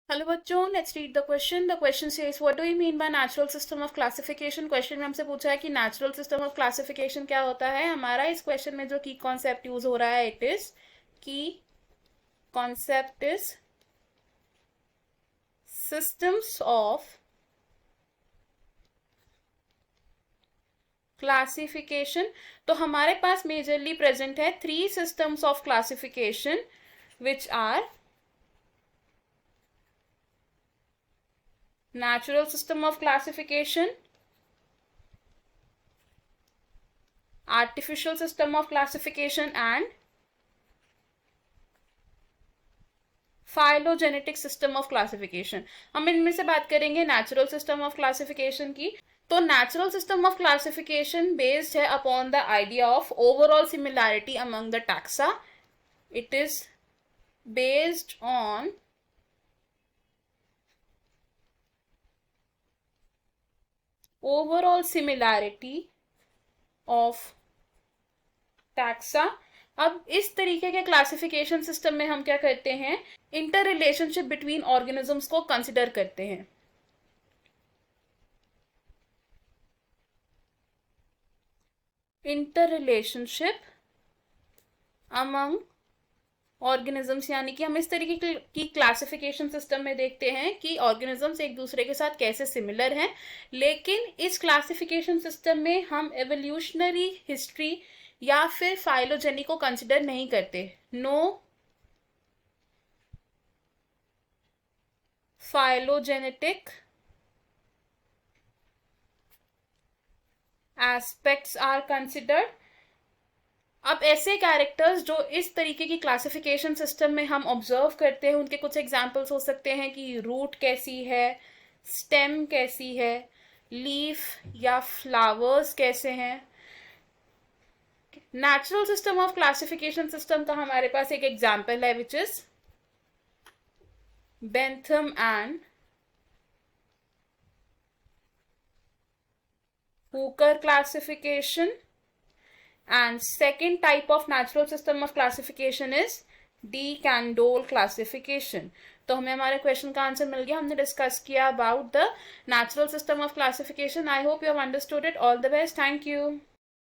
Hello बच्चों, let's read the question. The question says what do you mean by natural system of classification. Question में हमसे पूछा है कि नेचुरल सिस्टम ऑफ क्लासिफिकेशन क्या होता है. हमारा इस क्वेश्चन में जो की कॉन्सेप्ट यूज हो रहा है, इट इज की concept is systems of classification. तो हमारे पास मेजरली प्रेजेंट है 3 systems of classification which are natural system of classification, artificial system of classification and phylogenetic system of classification. हम इनमें से बात करेंगे नेचुरल सिस्टम ऑफ क्लासिफिकेशन की. तो natural system of classification based है upon the idea of overall similarity among the taxa. It is based on overall similarity of taxa. अब इस तरीके के क्लासिफिकेशन सिस्टम में हम क्या करते हैं, इंटर रिलेशनशिप बिटवीन ऑर्गेनिजम्स को कंसिडर करते हैं. इंटर रिलेशनशिप अमंग ऑर्गेनिजम्स, यानी कि हम इस तरीके की क्लासिफिकेशन सिस्टम में देखते हैं कि ऑर्गेनिजम्स एक दूसरे के साथ कैसे सिमिलर हैं, लेकिन इस क्लासिफिकेशन सिस्टम में हम एवोल्यूशनरी हिस्ट्री या फिर फाइलोजेनी को कंसिडर नहीं करते. No phylogenetic aspects are considered. अब ऐसे कैरेक्टर्स जो इस तरीके की क्लासिफिकेशन सिस्टम में हम ऑब्जर्व करते हैं, उनके कुछ एग्जांपल्स हो सकते हैं कि रूट कैसी है, स्टेम कैसी है, लीफ या फ्लावर्स कैसे हैं. Natural system of classification system का हमारे पास एक एग्जांपल है which is Bentham and Hooker classification. And second type of natural system of classification is de Candolle classification. तो हमें हमारे क्वेश्चन का आंसर मिल गया. हमने डिस्कस किया about the natural system of classification. I hope you have understood it. All the best. Thank you.